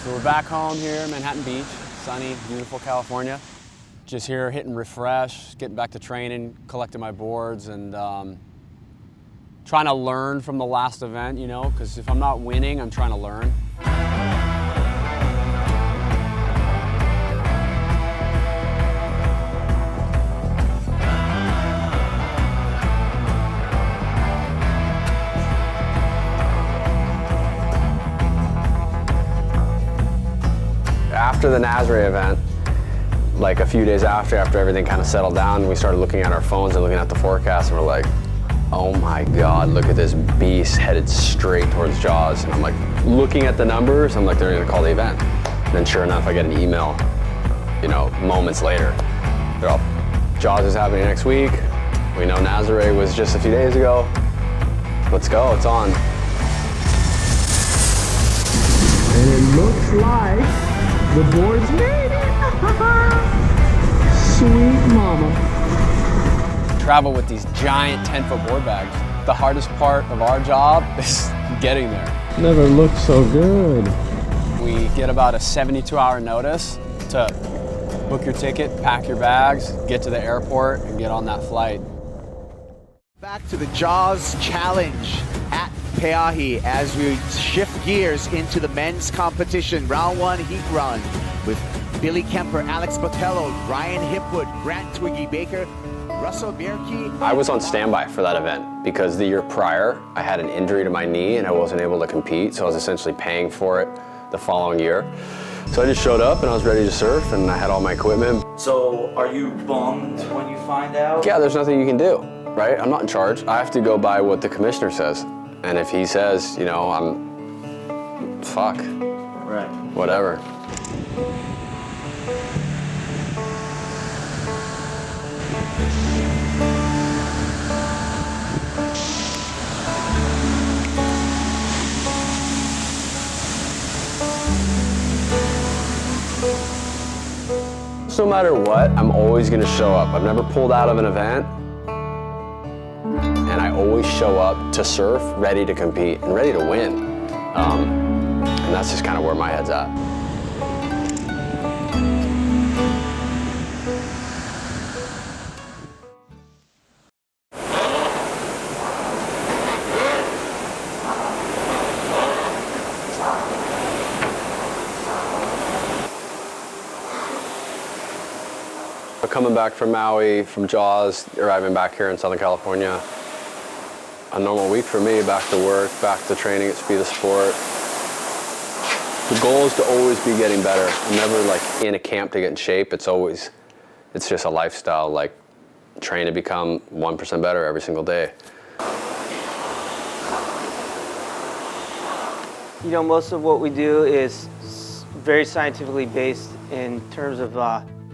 So we're back home here, Manhattan Beach, sunny, beautiful California. Just here hitting refresh, getting back to training, collecting my boards, and trying to learn from the last event, you know, because if I'm not winning, I'm trying to learn. After the Nazare event, like a few days after everything kind of settled down, we started looking at our phones and looking at the forecast, and we're like, oh my God, look at this beast headed straight towards Jaws. And I'm like, looking at the numbers, I'm like, they're gonna call the event. And then sure enough, I get an email, you know, moments later. They're all, Jaws is happening next week. We know Nazare was just a few days ago. Let's go, it's on. And it looks like the boards made it. Sweet mama. Travel with these giant 10-foot board bags. The hardest part of our job is getting there. Never looked so good. We get about a 72-hour notice to book your ticket, pack your bags, get to the airport, and get on that flight. Back to the Jaws Challenge at Pe'ahi as we shift gears into the men's competition. Round one heat run with Billy Kemper, Alex Botello, Ryan Hipwood, Grant Twiggy Baker, Russell Bierke. I was on standby for that event because the year prior I had an injury to my knee and I wasn't able to compete, so I was essentially paying for it the following year. So I just showed up and I was ready to surf and I had all my equipment. So are you bummed when you find out? Yeah, there's nothing you can do, right? I'm not in charge. I have to go by what the commissioner says. And if he says, you know, fuck. Right. Whatever. No matter what, I'm always gonna show up. I've never pulled out of an event. And I always show up to surf, ready to compete and ready to win. And that's just kind of where my head's at. Coming back from Maui, from Jaws, arriving back here in Southern California. A normal week for me, back to work, back to training at Speed of Sport. The goal is to always be getting better. I'm never like in a camp to get in shape. It's just a lifestyle, like trying to become 1% better every single day. You know, most of what we do is very scientifically based in terms of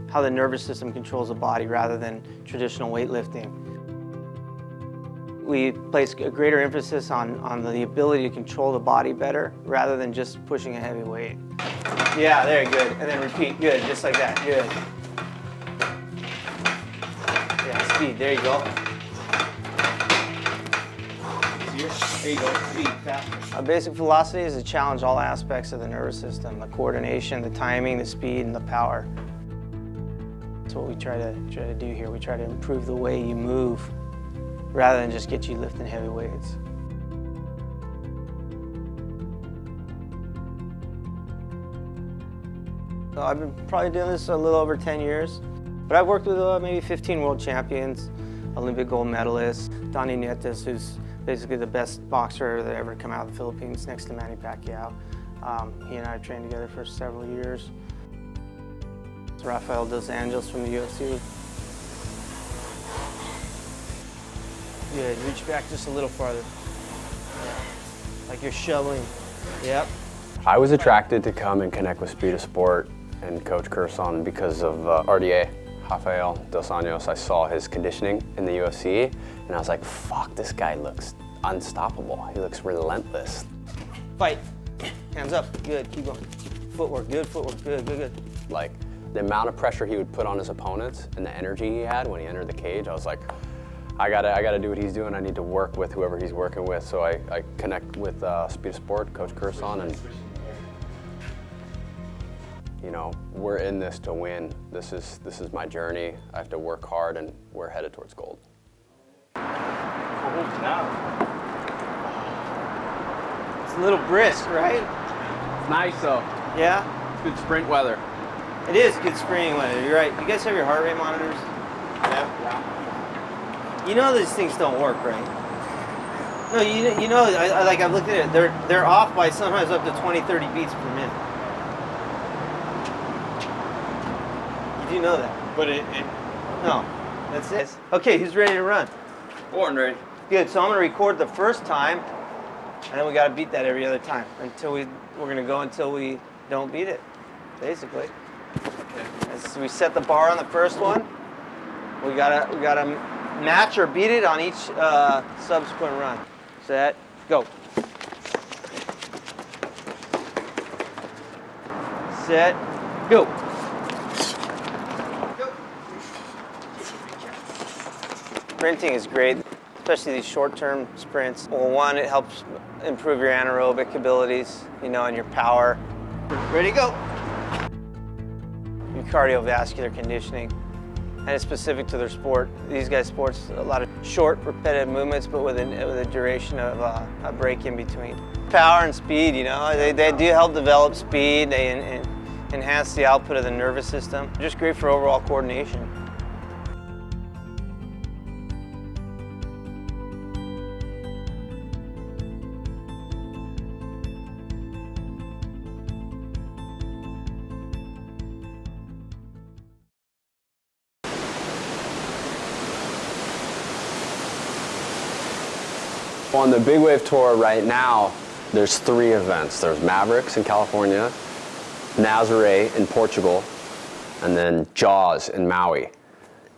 how the nervous system controls the body rather than traditional weightlifting. We place a greater emphasis on the ability to control the body better rather than just pushing a heavy weight. Yeah, there, good. And then repeat, good, just like that, good. Yeah, speed, there you go. There you go, speed, faster. Our basic philosophy is to challenge all aspects of the nervous system, the coordination, the timing, the speed, and the power. That's what we try to do here. We try to improve the way you move rather than just get you lifting heavy weights. So I've been probably doing this a little over 10 years, but I've worked with maybe 15 world champions, Olympic gold medalists, Donnie Nietes, who's basically the best boxer that ever come out of the Philippines next to Manny Pacquiao. He and I have trained together for several years. Rafael dos Anjos from the UFC. Good, reach back just a little farther. Yeah. Like you're shoveling. Yep. I was attracted to come and connect with Speed of Sport and Coach Curson because of RDA, Rafael dos Anjos. I saw his conditioning in the UFC and I was like, fuck, this guy looks unstoppable. He looks relentless. Fight. Hands up. Good, keep going. Footwork, good footwork, good, good, good. Like, the amount of pressure he would put on his opponents and the energy he had when he entered the cage, I was like, I gotta do what he's doing. I need to work with whoever he's working with. So I connect with Speed of Sport, Coach Curson, and you know, we're in this to win. This is my journey. I have to work hard, and we're headed towards gold. It's a little brisk, right? It's nice though. Yeah? Good sprint weather. It is good sprinting weather, you're right. You guys have your heart rate monitors? Yeah. You know these things don't work, right? No, you know, I've looked at it, they're off by sometimes up to 20, 30 beats per minute. You do know that. But No, that's it. Okay, who's ready to run? Born ready. Good, so I'm gonna record the first time, and then we gotta beat that every other time until we're gonna go until we don't beat it, basically. Okay. As we set the bar on the first one, we gotta match or beat it on each subsequent run. Set, go. Set, go. Sprinting is great, especially these short-term sprints. Well, one, it helps improve your anaerobic abilities, you know, and your power. Ready, go. Your cardiovascular conditioning, and it's specific to their sport. These guys' sports, a lot of short, repetitive movements, but with a duration of a break in between. Power and speed, you know, they do help develop speed. They enhance the output of the nervous system. Just great for overall coordination. On the Big Wave Tour right now, there's 3 events. There's Mavericks in California, Nazaré in Portugal, and then Jaws in Maui.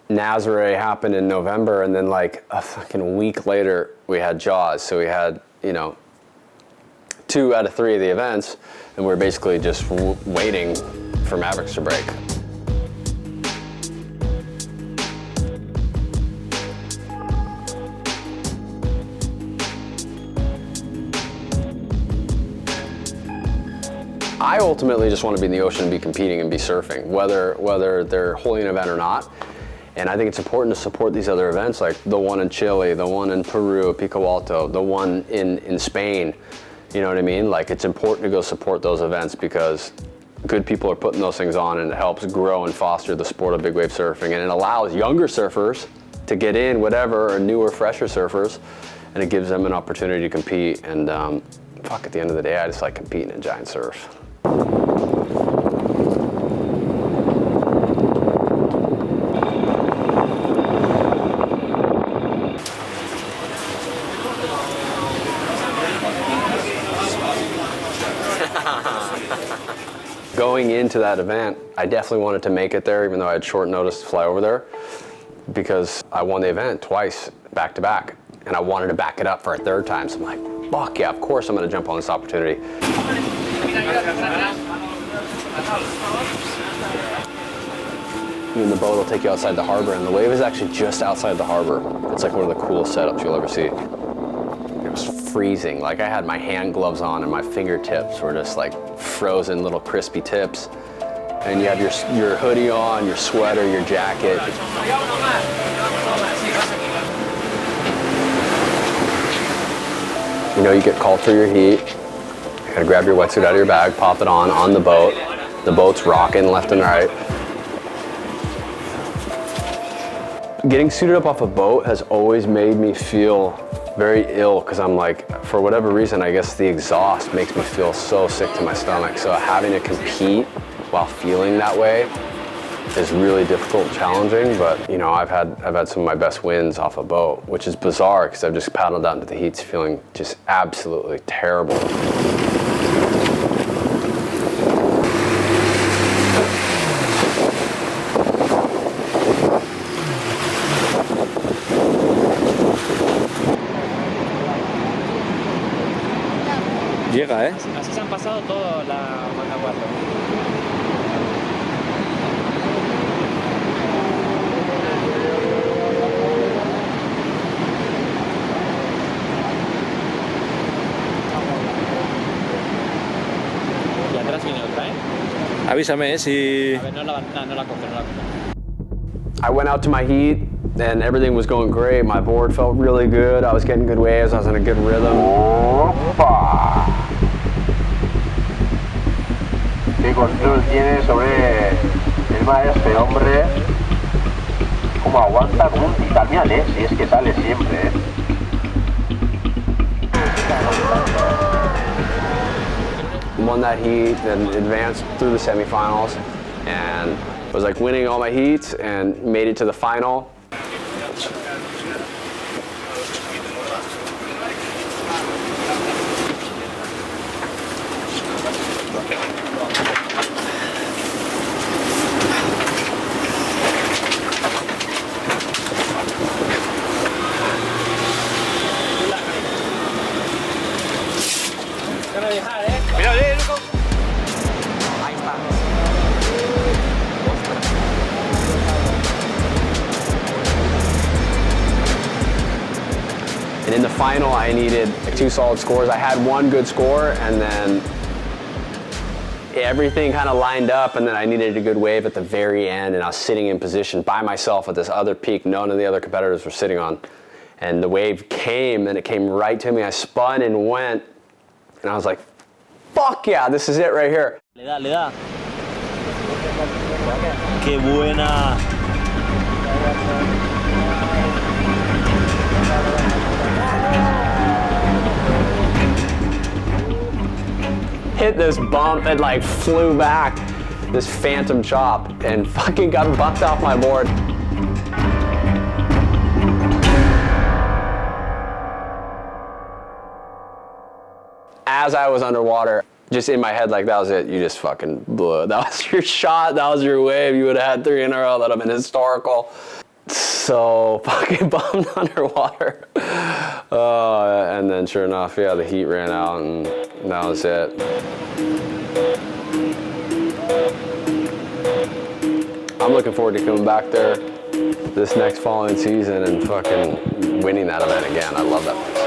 Nazaré happened in November, and then like a fucking week later, we had Jaws. So we had, you know, 2 out of 3 of the events, and we're basically just waiting for Mavericks to break. I ultimately just want to be in the ocean and be competing and be surfing, whether they're holding an event or not. And I think it's important to support these other events, like the one in Chile, the one in Peru, Pico Alto, the one in Spain. You know what I mean? Like, it's important to go support those events because good people are putting those things on, and it helps grow and foster the sport of big wave surfing. And it allows younger surfers to get in, whatever, or newer, fresher surfers, and it gives them an opportunity to compete. And fuck, at the end of the day, I just like competing in giant surf. Going into that event, I definitely wanted to make it there, even though I had short notice to fly over there, because I won the event twice, back to back, and I wanted to back it up for a 3rd time. So I'm like, fuck yeah, of course I'm gonna jump on this opportunity. And the boat will take you outside the harbor, and the wave is actually just outside the harbor. It's like one of the coolest setups you'll ever see. It was freezing. Like, I had my hand gloves on and my fingertips were just like frozen little crispy tips. And you have your hoodie on, your sweater, your jacket. You know, you get called for your heat. You gotta grab your wetsuit out of your bag, pop it on the boat. The boat's rocking left and right. Getting suited up off a boat has always made me feel very ill, because I'm like, for whatever reason, I guess the exhaust makes me feel so sick to my stomach. So having to compete while feeling that way is really difficult and challenging. But you know, I've had some of my best wins off a boat, which is bizarre because I've just paddled out into the heats feeling just absolutely terrible. Llega, ¿eh? Así se han pasado toda la manga 4. Y atrás sin otra, ¿eh? Avísame si... A ver, no la coge, no la coge. I went out to my heat and everything was going great. My board felt really good. I was getting good waves. I was in a good rhythm. ¡Opa! ¿Qué control tiene sobre el mar este hombre? ¿Cómo aguanta como un titanial, eh? Si es que sale siempre, eh. Won that heat, then advanced through the semifinals, and was like winning all my heats and made it to the final. And in the final, I needed 2 solid scores. I had 1 good score, and then everything kind of lined up, and then I needed a good wave at the very end, and I was sitting in position by myself at this other peak none of the other competitors were sitting on. And the wave came, and it came right to me. I spun and went, and I was like, fuck yeah, this is it right here. Le da. Qué buena. Hit this bump and like flew back, this phantom chop, and fucking got bucked off my board. As I was underwater, just in my head, like, that was it. You just fucking blew it. That was your shot. That was your wave. You would have had 3 in a row. That would have been historical. So fucking bummed underwater. And then sure enough, yeah, the heat ran out and that was it. I'm looking forward to coming back there this next following season and fucking winning that event again. I love that place.